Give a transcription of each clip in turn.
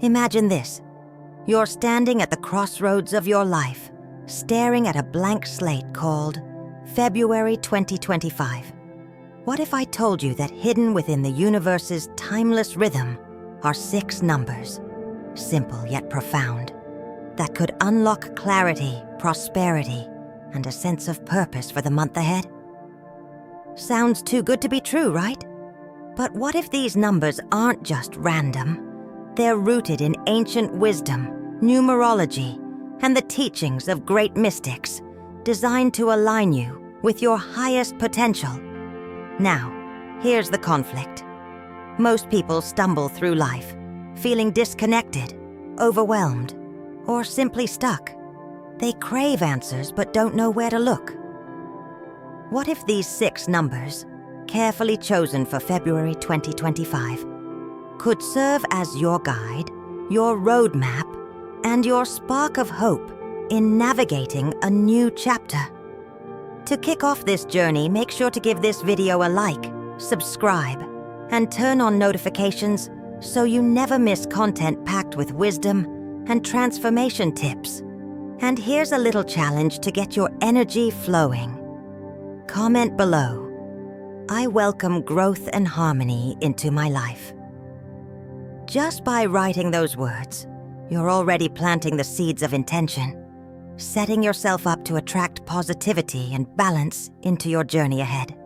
Imagine this. You're standing at the crossroads of your life, staring at a blank slate called February 2025. What if I told you that hidden within the universe's timeless rhythm are 6 numbers, simple yet profound, that could unlock clarity, prosperity, and a sense of purpose for the month ahead? Sounds too good to be true, right? But what if these numbers aren't just random? They're rooted in ancient wisdom, numerology, and the teachings of great mystics, designed to align you with your highest potential. Now, here's the conflict. Most people stumble through life, feeling disconnected, overwhelmed, or simply stuck. They crave answers but don't know where to look. What if these 6 numbers, carefully chosen for February 2025, could serve as your guide, your roadmap, and your spark of hope in navigating a new chapter? To kick off this journey, make sure to give this video a like, subscribe, and turn on notifications so you never miss content packed with wisdom and transformation tips. And here's a little challenge to get your energy flowing. Comment below, "I welcome growth and harmony into my life." Just by writing those words, you're already planting the seeds of intention, setting yourself up to attract positivity and balance into your journey ahead.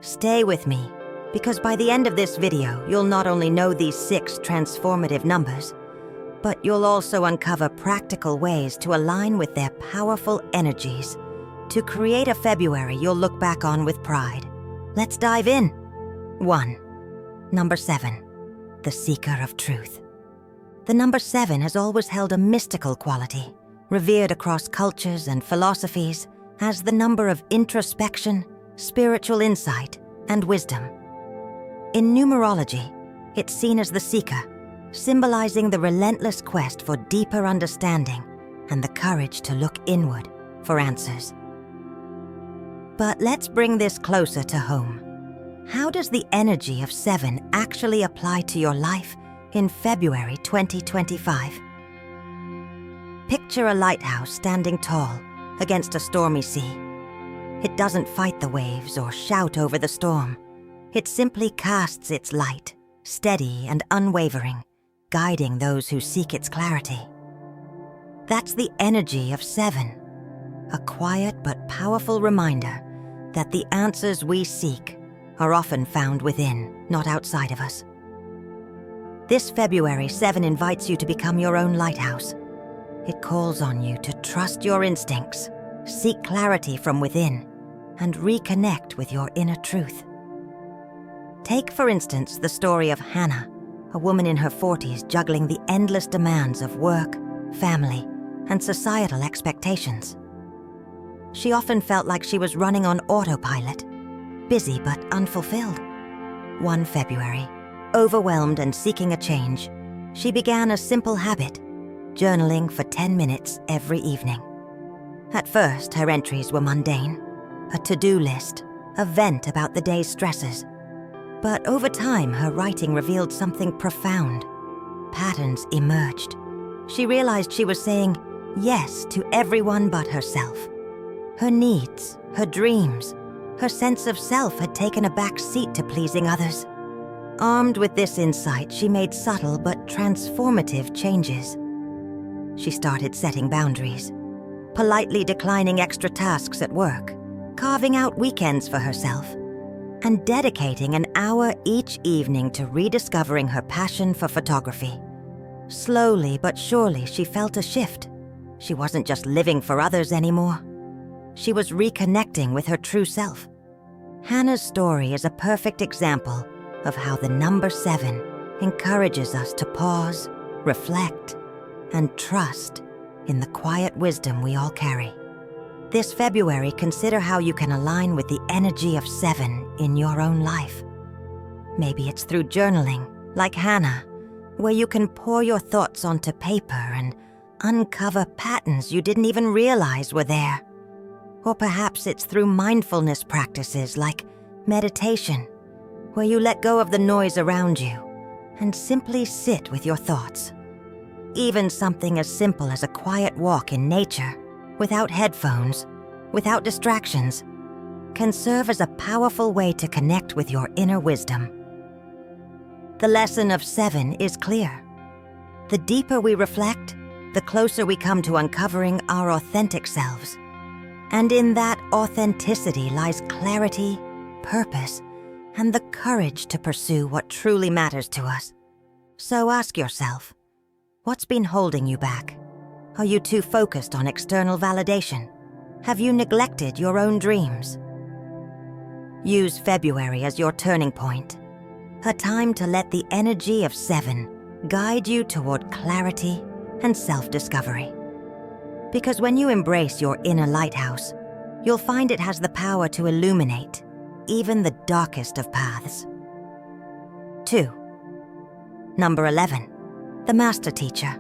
Stay with me, because by the end of this video, you'll not only know these 6 transformative numbers, but you'll also uncover practical ways to align with their powerful energies to create a February you'll look back on with pride. Let's dive in. 1. Number 7. The Seeker of Truth. The number 7 has always held a mystical quality, revered across cultures and philosophies as the number of introspection, spiritual insight, and wisdom. In numerology, it's seen as the seeker, symbolizing the relentless quest for deeper understanding and the courage to look inward for answers. But let's bring this closer to home. How does the energy of 7 actually apply to your life in February 2025? Picture a lighthouse standing tall against a stormy sea. It doesn't fight the waves or shout over the storm. It simply casts its light, steady and unwavering, guiding those who seek its clarity. That's the energy of 7, a quiet but powerful reminder that the answers we seek are often found within, not outside of us. This February, 7 invites you to become your own lighthouse. It calls on you to trust your instincts, seek clarity from within, and reconnect with your inner truth. Take, for instance, the story of Hannah, a woman in her 40s juggling the endless demands of work, family, and societal expectations. She often felt like she was running on autopilot, busy but unfulfilled. One February, overwhelmed and seeking a change, she began a simple habit, journaling for 10 minutes every evening. At first, her entries were mundane, a to-do list, a vent about the day's stresses. But over time, her writing revealed something profound. Patterns emerged. She realized she was saying yes to everyone but herself. Her needs, her dreams, her sense of self had taken a back seat to pleasing others. Armed with this insight, she made subtle but transformative changes. She started setting boundaries, politely declining extra tasks at work, carving out weekends for herself, and dedicating an hour each evening to rediscovering her passion for photography. Slowly but surely, she felt a shift. She wasn't just living for others anymore. She was reconnecting with her true self. Hannah's story is a perfect example of how the number 7 encourages us to pause, reflect, and trust in the quiet wisdom we all carry. This February, consider how you can align with the energy of 7 in your own life. Maybe it's through journaling, like Hannah, where you can pour your thoughts onto paper and uncover patterns you didn't even realize were there. Or perhaps it's through mindfulness practices like meditation, where you let go of the noise around you, and simply sit with your thoughts. Even something as simple as a quiet walk in nature, without headphones, without distractions, can serve as a powerful way to connect with your inner wisdom. The lesson of 7 is clear. The deeper we reflect, the closer we come to uncovering our authentic selves. And in that authenticity lies clarity, purpose, and the courage to pursue what truly matters to us. So ask yourself, what's been holding you back? Are you too focused on external validation? Have you neglected your own dreams? Use February as your turning point, a time to let the energy of 7 guide you toward clarity and self-discovery. Because when you embrace your inner lighthouse, you'll find it has the power to illuminate even the darkest of paths. 2. Number 11, the Master Teacher.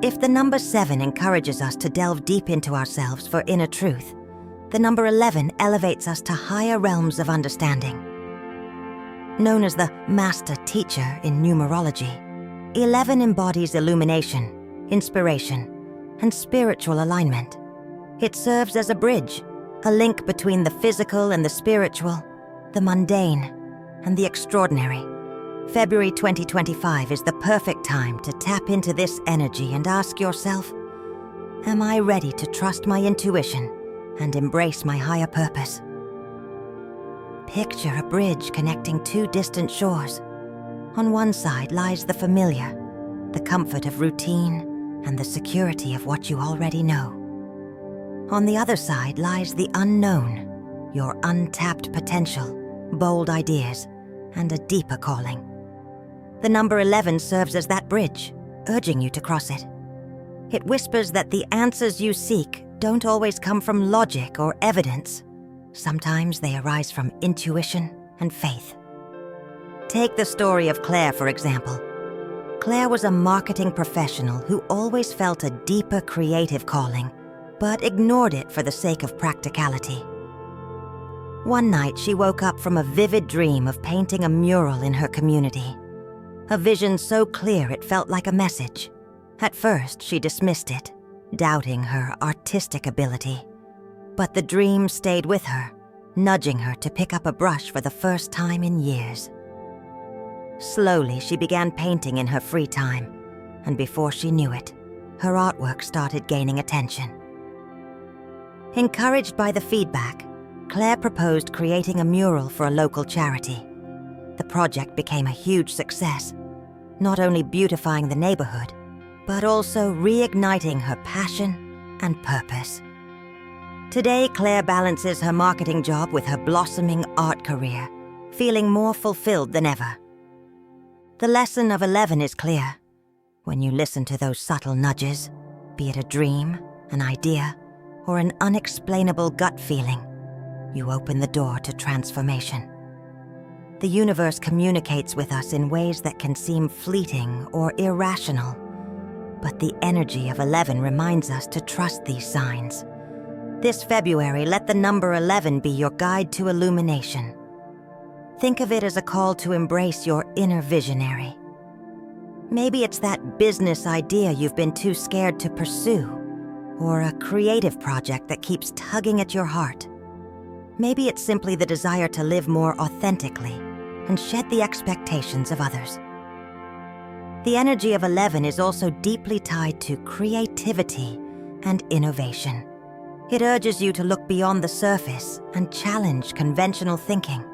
If the number 7 encourages us to delve deep into ourselves for inner truth, the number 11 elevates us to higher realms of understanding. Known as the Master Teacher in Numerology, 11 embodies illumination, inspiration, and spiritual alignment. It serves as a bridge, a link between the physical and the spiritual, the mundane and the extraordinary. February 2025 is the perfect time to tap into this energy and ask yourself, am I ready to trust my intuition and embrace my higher purpose? Picture a bridge connecting 2 distant shores. On one side lies the familiar, the comfort of routine, and the security of what you already know. On the other side lies the unknown, your untapped potential, bold ideas, and a deeper calling. The number 11 serves as that bridge, urging you to cross it. It whispers that the answers you seek don't always come from logic or evidence. Sometimes they arise from intuition and faith. Take the story of Claire, for example. Claire was a marketing professional who always felt a deeper creative calling, but ignored it for the sake of practicality. One night, she woke up from a vivid dream of painting a mural in her community. A vision so clear it felt like a message. At first, she dismissed it, doubting her artistic ability. But the dream stayed with her, nudging her to pick up a brush for the first time in years. Slowly, she began painting in her free time, and before she knew it, her artwork started gaining attention. Encouraged by the feedback, Claire proposed creating a mural for a local charity. The project became a huge success, not only beautifying the neighborhood, but also reigniting her passion and purpose. Today, Claire balances her marketing job with her blossoming art career, feeling more fulfilled than ever. The lesson of 11 is clear. When you listen to those subtle nudges, be it a dream, an idea, or an unexplainable gut feeling, you open the door to transformation. The universe communicates with us in ways that can seem fleeting or irrational, but the energy of 11 reminds us to trust these signs. This February, let the number 11 be your guide to illumination. Think of it as a call to embrace your inner visionary. Maybe it's that business idea you've been too scared to pursue, or a creative project that keeps tugging at your heart. Maybe it's simply the desire to live more authentically and shed the expectations of others. The energy of 11 is also deeply tied to creativity and innovation. It urges you to look beyond the surface and challenge conventional thinking.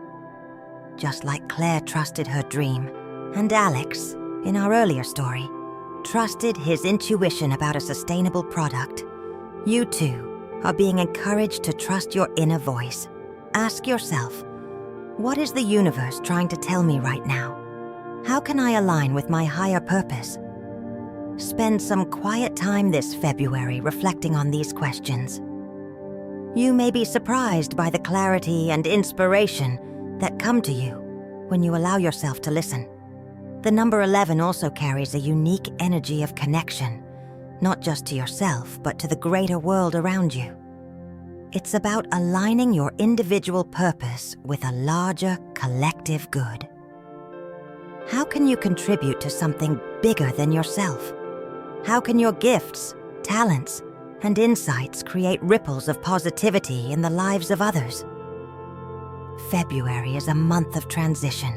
Just like Claire trusted her dream, and Alex, in our earlier story, trusted his intuition about a sustainable product, you too are being encouraged to trust your inner voice. Ask yourself, what is the universe trying to tell me right now? How can I align with my higher purpose? Spend some quiet time this February reflecting on these questions. You may be surprised by the clarity and inspiration that come to you when you allow yourself to listen. The number 11 also carries a unique energy of connection, not just to yourself, but to the greater world around you. It's about aligning your individual purpose with a larger collective good. How can you contribute to something bigger than yourself? How can your gifts, talents, and insights create ripples of positivity in the lives of others? February is a month of transition,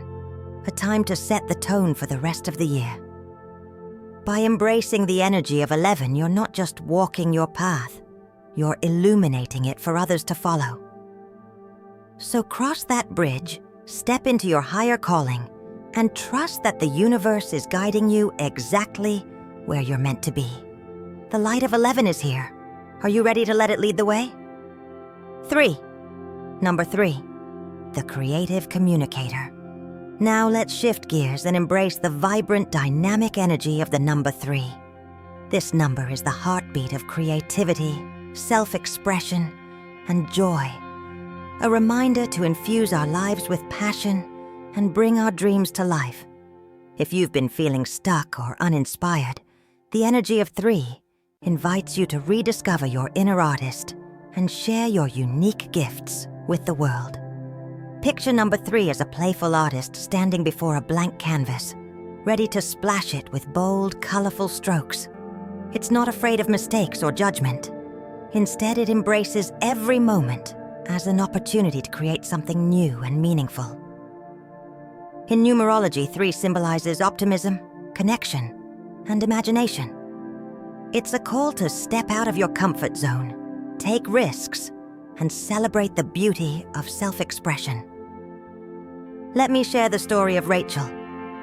a time to set the tone for the rest of the year. By embracing the energy of 11, you're not just walking your path, you're illuminating it for others to follow. So cross that bridge, step into your higher calling, and trust that the universe is guiding you exactly where you're meant to be. The light of 11 is here. Are you ready to let it lead the way? 3. Number 3, the creative communicator. Now let's shift gears and embrace the vibrant, dynamic energy of the number 3. This number is the heartbeat of creativity, self-expression, and joy. A reminder to infuse our lives with passion and bring our dreams to life. If you've been feeling stuck or uninspired, the energy of 3 invites you to rediscover your inner artist and share your unique gifts with the world. Picture number 3 as a playful artist standing before a blank canvas, ready to splash it with bold, colorful strokes. It's not afraid of mistakes or judgment. Instead, it embraces every moment as an opportunity to create something new and meaningful. In numerology, 3 symbolizes optimism, connection, and imagination. It's a call to step out of your comfort zone, take risks, and celebrate the beauty of self-expression. Let me share the story of Rachel,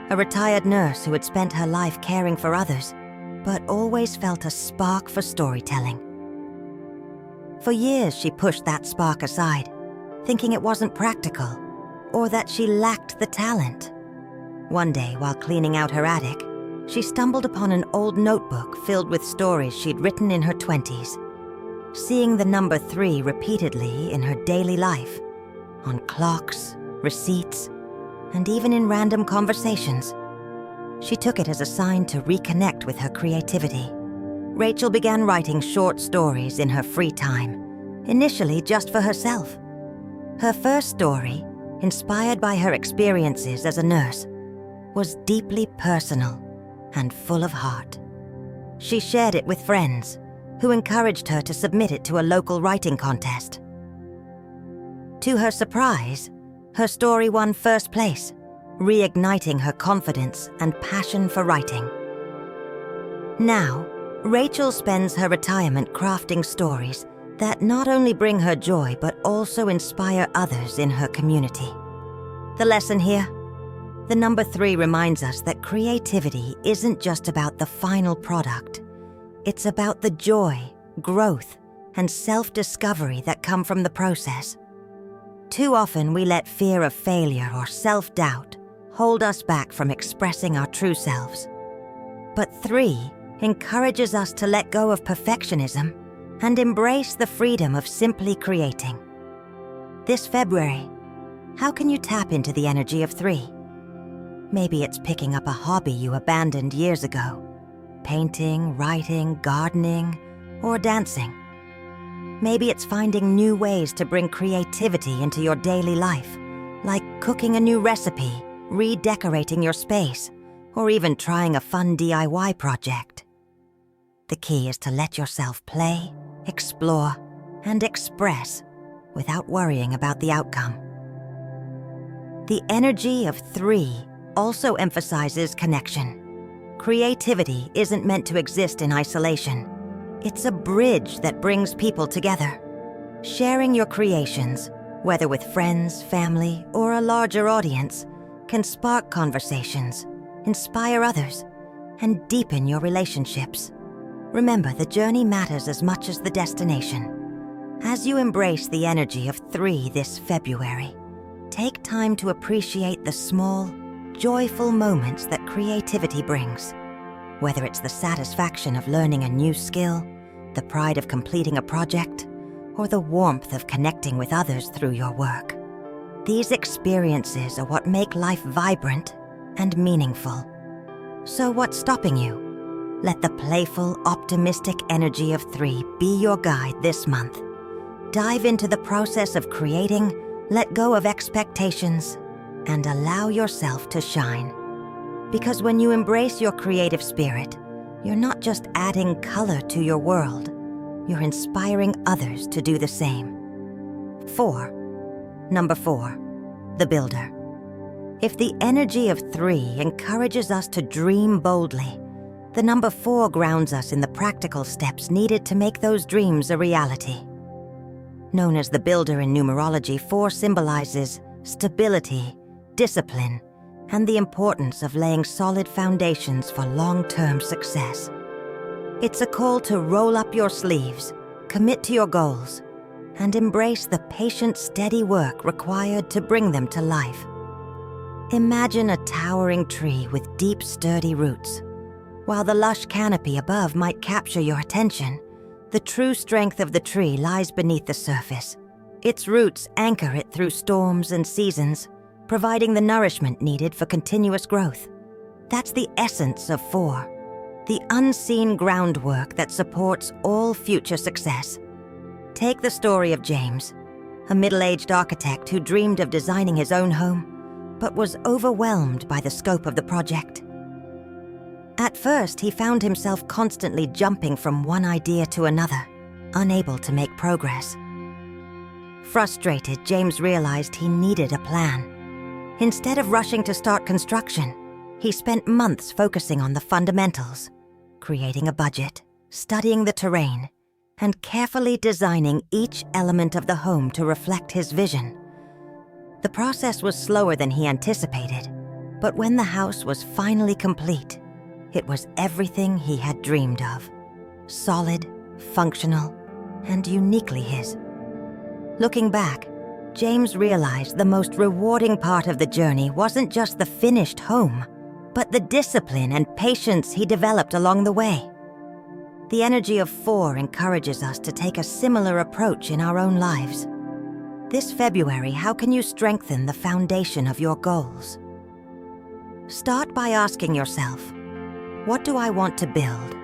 a retired nurse who had spent her life caring for others, but always felt a spark for storytelling. For years, she pushed that spark aside, thinking it wasn't practical, or that she lacked the talent. One day, while cleaning out her attic, she stumbled upon an old notebook filled with stories she'd written in her 20s. Seeing the number 3 repeatedly in her daily life, on clocks, receipts, and even in random conversations, she took it as a sign to reconnect with her creativity. Rachel began writing short stories in her free time, initially just for herself. Her first story, inspired by her experiences as a nurse, was deeply personal and full of heart. She shared it with friends, who encouraged her to submit it to a local writing contest. To her surprise, her story won first place, reigniting her confidence and passion for writing. Now, Rachel spends her retirement crafting stories that not only bring her joy but also inspire others in her community. The lesson here? The number 3 reminds us that creativity isn't just about the final product. It's about the joy, growth, and self-discovery that come from the process. Too often we let fear of failure or self-doubt hold us back from expressing our true selves. But 3 encourages us to let go of perfectionism and embrace the freedom of simply creating. This February, how can you tap into the energy of 3? Maybe it's picking up a hobby you abandoned years ago. Painting, writing, gardening, or dancing. Maybe it's finding new ways to bring creativity into your daily life, like cooking a new recipe, redecorating your space, or even trying a fun DIY project. The key is to let yourself play, explore, and express without worrying about the outcome. The energy of 3 also emphasizes connection. Creativity isn't meant to exist in isolation. It's a bridge that brings people together. Sharing your creations, whether with friends, family, or a larger audience, can spark conversations, inspire others, and deepen your relationships. Remember, the journey matters as much as the destination. As you embrace the energy of 3 this February, take time to appreciate the small, joyful moments that creativity brings. Whether it's the satisfaction of learning a new skill, the pride of completing a project, or the warmth of connecting with others through your work. These experiences are what make life vibrant and meaningful. So what's stopping you? Let the playful, optimistic energy of 3 be your guide this month. Dive into the process of creating, let go of expectations, and allow yourself to shine. Because when you embrace your creative spirit, you're not just adding color to your world, you're inspiring others to do the same. 4. Number 4, the builder. If the energy of 3 encourages us to dream boldly, the number 4 grounds us in the practical steps needed to make those dreams a reality. Known as the builder in numerology, 4 symbolizes stability, discipline, and the importance of laying solid foundations for long-term success. It's a call to roll up your sleeves, commit to your goals, and embrace the patient, steady work required to bring them to life. Imagine a towering tree with deep, sturdy roots. While the lush canopy above might capture your attention, the true strength of the tree lies beneath the surface. Its roots anchor it through storms and seasons, providing the nourishment needed for continuous growth. That's the essence of 4, the unseen groundwork that supports all future success. Take the story of James, a middle-aged architect who dreamed of designing his own home, but was overwhelmed by the scope of the project. At first, he found himself constantly jumping from one idea to another, unable to make progress. Frustrated, James realized he needed a plan. Instead of rushing to start construction, he spent months focusing on the fundamentals, creating a budget, studying the terrain, and carefully designing each element of the home to reflect his vision. The process was slower than he anticipated, but when the house was finally complete, it was everything he had dreamed of: solid, functional, and uniquely his. Looking back, James realized the most rewarding part of the journey wasn't just the finished home, but the discipline and patience he developed along the way. The energy of 4 encourages us to take a similar approach in our own lives. This February, how can you strengthen the foundation of your goals? Start by asking yourself, what do I want to build?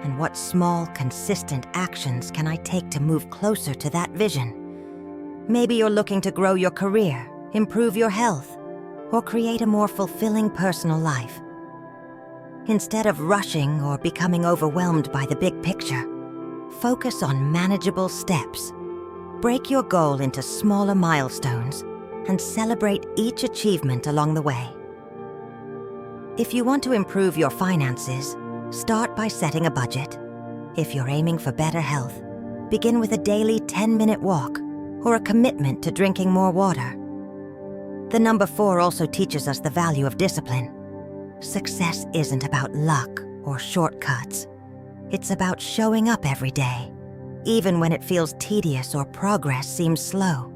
And what small, consistent actions can I take to move closer to that vision? Maybe you're looking to grow your career, improve your health, or create a more fulfilling personal life. Instead of rushing or becoming overwhelmed by the big picture, focus on manageable steps. Break your goal into smaller milestones and celebrate each achievement along the way. If you want to improve your finances, start by setting a budget. If you're aiming for better health, begin with a daily 10-minute walk or a commitment to drinking more water. The number 4 also teaches us the value of discipline. Success isn't about luck or shortcuts. It's about showing up every day, even when it feels tedious or progress seems slow.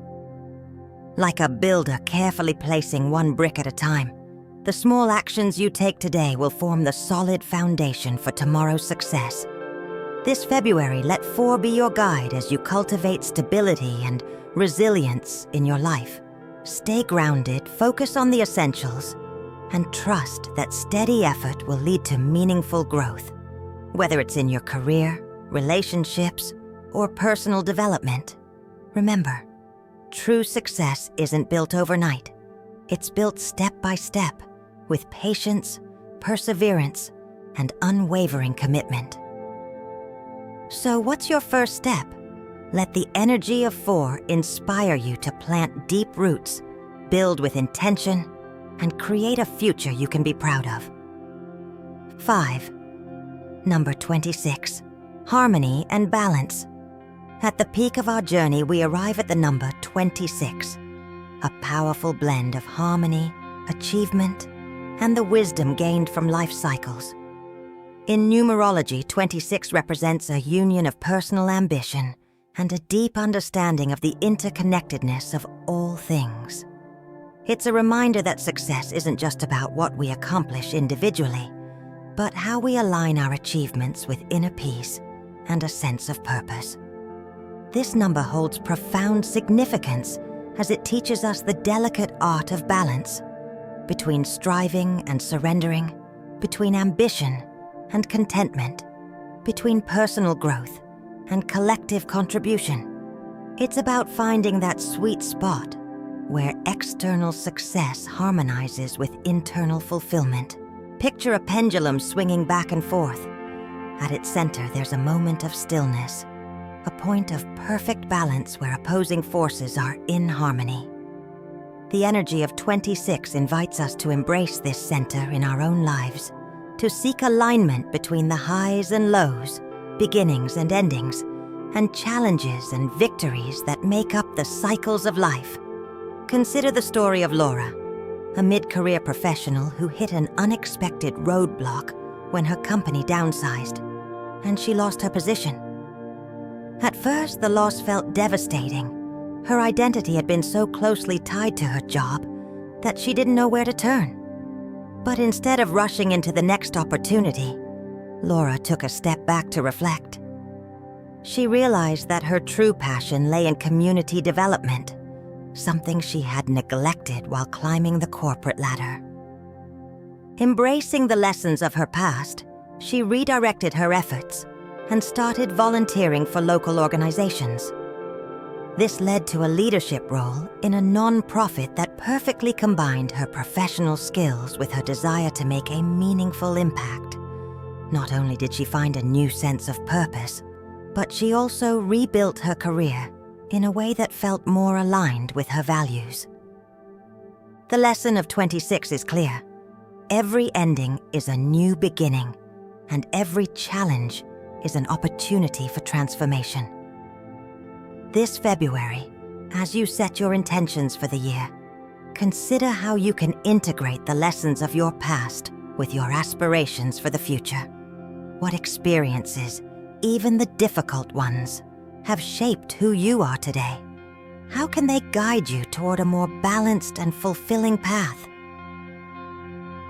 Like a builder carefully placing one brick at a time, the small actions you take today will form the solid foundation for tomorrow's success. This February, let 4 be your guide as you cultivate stability and resilience in your life. Stay grounded, focus on the essentials, and trust that steady effort will lead to meaningful growth. Whether it's in your career, relationships, or personal development, remember, true success isn't built overnight. It's built step by step, with patience, perseverance, and unwavering commitment. So what's your first step? Let the energy of 4 inspire you to plant deep roots, build with intention, and create a future you can be proud of. 5. Number 26. Harmony and balance. At the peak of our journey, we arrive at the number 26, a powerful blend of harmony, achievement, and the wisdom gained from life cycles. In numerology, 26 represents a union of personal ambition and a deep understanding of the interconnectedness of all things. It's a reminder that success isn't just about what we accomplish individually, but how we align our achievements with inner peace and a sense of purpose. This number holds profound significance as it teaches us the delicate art of balance between striving and surrendering, between ambition and contentment, between personal growth and collective contribution. It's about finding that sweet spot where external success harmonizes with internal fulfillment, Picture a pendulum swinging back and forth. At its center, there's a moment of stillness, a point of perfect balance where opposing forces are in harmony. The energy of 26 invites us to embrace this center in our own lives, to seek alignment between the highs and lows, beginnings and endings, and challenges and victories that make up the cycles of life. Consider the story of Laura, a mid-career professional who hit an unexpected roadblock when her company downsized, and she lost her position. At first, the loss felt devastating. Her identity had been so closely tied to her job that she didn't know where to turn. But instead of rushing into the next opportunity, Laura took a step back to reflect. She realized that her true passion lay in community development, something she had neglected while climbing the corporate ladder. Embracing the lessons of her past, she redirected her efforts and started volunteering for local organizations. This led to a leadership role in a non-profit that perfectly combined her professional skills with her desire to make a meaningful impact. Not only did she find a new sense of purpose, but she also rebuilt her career in a way that felt more aligned with her values. The lesson of 26 is clear. Every ending is a new beginning, and every challenge is an opportunity for transformation. This February, as you set your intentions for the year, consider how you can integrate the lessons of your past with your aspirations for the future. What experiences, even the difficult ones, have shaped who you are today? How can they guide you toward a more balanced and fulfilling path?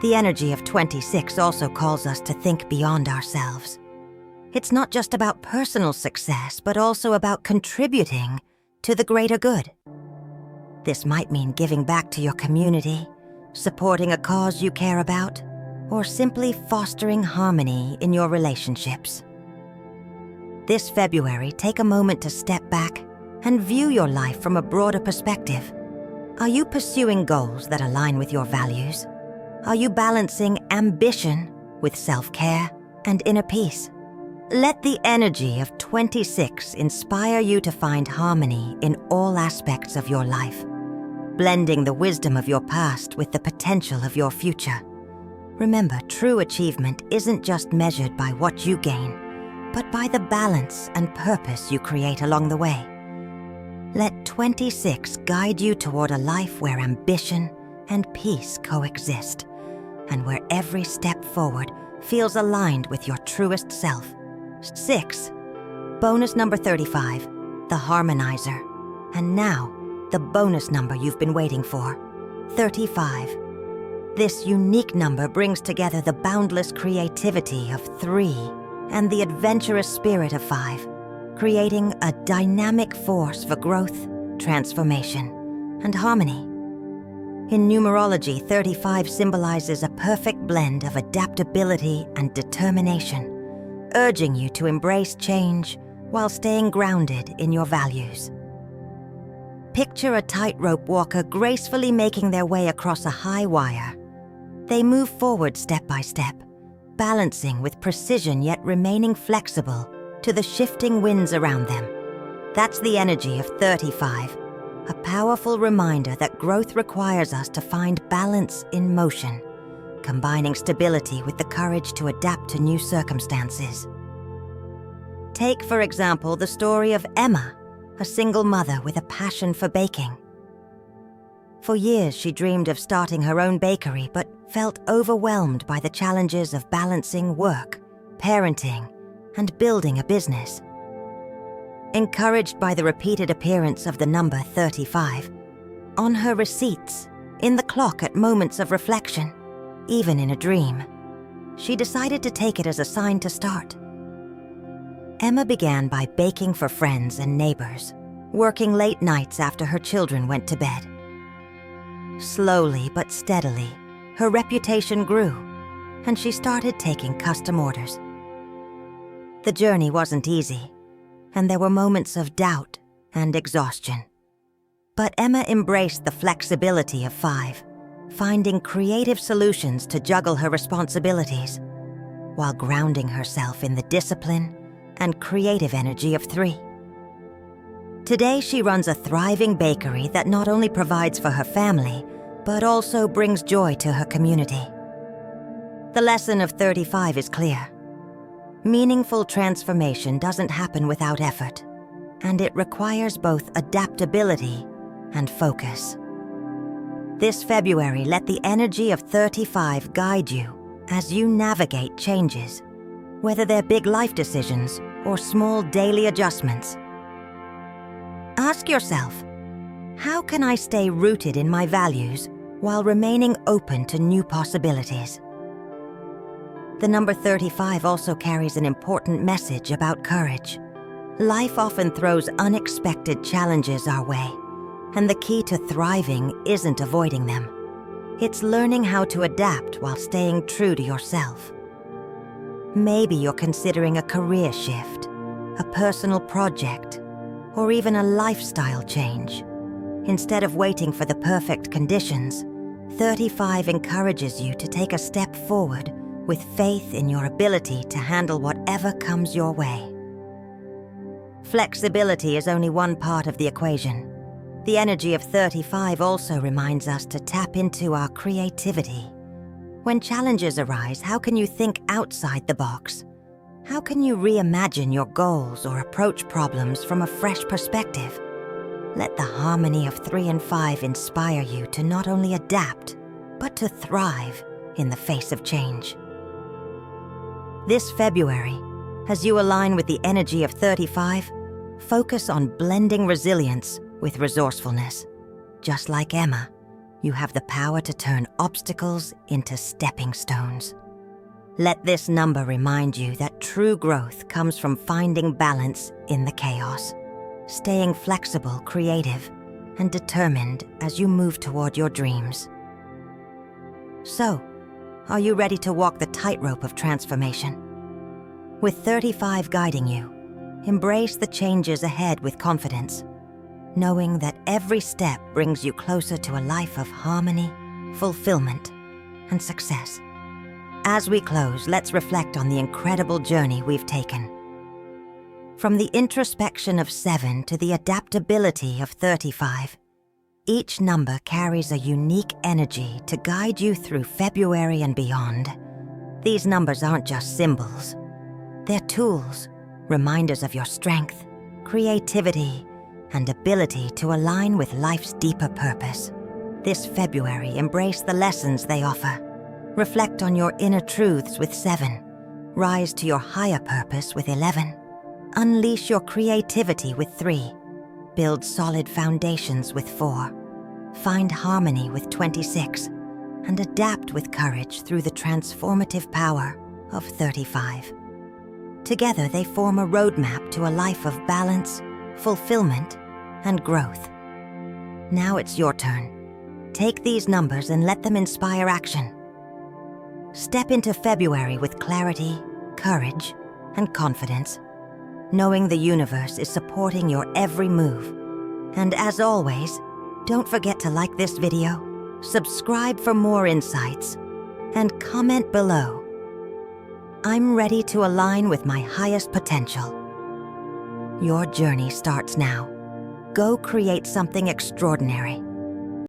The energy of 26 also calls us to think beyond ourselves. It's not just about personal success, but also about contributing to the greater good. This might mean giving back to your community, supporting a cause you care about, or simply fostering harmony in your relationships. This February, take a moment to step back and view your life from a broader perspective. Are you pursuing goals that align with your values? Are you balancing ambition with self-care and inner peace? Let the energy of 26 inspire you to find harmony in all aspects of your life, blending the wisdom of your past with the potential of your future. Remember, true achievement isn't just measured by what you gain, but by the balance and purpose you create along the way. Let 26 guide you toward a life where ambition and peace coexist, and where every step forward feels aligned with your truest self. 6. Bonus number 35, the Harmonizer. And now, the bonus number you've been waiting for, 35. This unique number brings together the boundless creativity of 3 and the adventurous spirit of 5, creating a dynamic force for growth, transformation, and harmony. In numerology, 35 symbolizes a perfect blend of adaptability and determination, urging you to embrace change while staying grounded in your values. Picture a tightrope walker gracefully making their way across a high wire. They move forward step by step, balancing with precision yet remaining flexible to the shifting winds around them. That's the energy of 35, a powerful reminder that growth requires us to find balance in motion, combining stability with the courage to adapt to new circumstances. Take, for example, the story of Emma, a single mother with a passion for baking. For years, she dreamed of starting her own bakery, but felt overwhelmed by the challenges of balancing work, parenting, and building a business. Encouraged by the repeated appearance of the number 35, on her receipts, in the clock at moments of reflection, even in a dream, she decided to take it as a sign to start. Emma began by baking for friends and neighbors, working late nights after her children went to bed. Slowly but steadily, her reputation grew, and she started taking custom orders. The journey wasn't easy, and there were moments of doubt and exhaustion. But Emma embraced the flexibility of 5, finding creative solutions to juggle her responsibilities, while grounding herself in the discipline and creative energy of 3. Today, she runs a thriving bakery that not only provides for her family, but also brings joy to her community. The lesson of 35 is clear. Meaningful transformation doesn't happen without effort, and it requires both adaptability and focus. This February, let the energy of 35 guide you as you navigate changes, whether they're big life decisions or small daily adjustments. Ask yourself, how can I stay rooted in my values while remaining open to new possibilities? The number 35 also carries an important message about courage. Life often throws unexpected challenges our way, and the key to thriving isn't avoiding them. It's learning how to adapt while staying true to yourself. Maybe you're considering a career shift, a personal project, or even a lifestyle change. Instead of waiting for the perfect conditions, 35 encourages you to take a step forward with faith in your ability to handle whatever comes your way. Flexibility is only one part of the equation. The energy of 35 also reminds us to tap into our creativity. When challenges arise, how can you think outside the box? How can you reimagine your goals or approach problems from a fresh perspective? Let the harmony of 3 and 5 inspire you to not only adapt, but to thrive in the face of change. This February, as you align with the energy of 35, focus on blending resilience with resourcefulness. Just like Emma, you have the power to turn obstacles into stepping stones. Let this number remind you that true growth comes from finding balance in the chaos, staying flexible, creative, and determined as you move toward your dreams. So, are you ready to walk the tightrope of transformation? With 35 guiding you, embrace the changes ahead with confidence, knowing that every step brings you closer to a life of harmony, fulfillment, and success. As we close, let's reflect on the incredible journey we've taken. From the introspection of 7 to the adaptability of 35, each number carries a unique energy to guide you through February and beyond. These numbers aren't just symbols. They're tools, reminders of your strength, creativity, and ability to align with life's deeper purpose. This February, embrace the lessons they offer. Reflect on your inner truths with 7. Rise to your higher purpose with 11. Unleash your creativity with 3. Build solid foundations with 4. Find harmony with 26. And adapt with courage through the transformative power of 35. Together, they form a roadmap to a life of balance, fulfillment, and growth. Now it's your turn. Take these numbers and let them inspire action. Step into February with clarity, courage, and confidence, knowing the universe is supporting your every move. And as always, don't forget to like this video, subscribe for more insights, and comment below. I'm ready to align with my highest potential. Your journey starts now. Go create something extraordinary.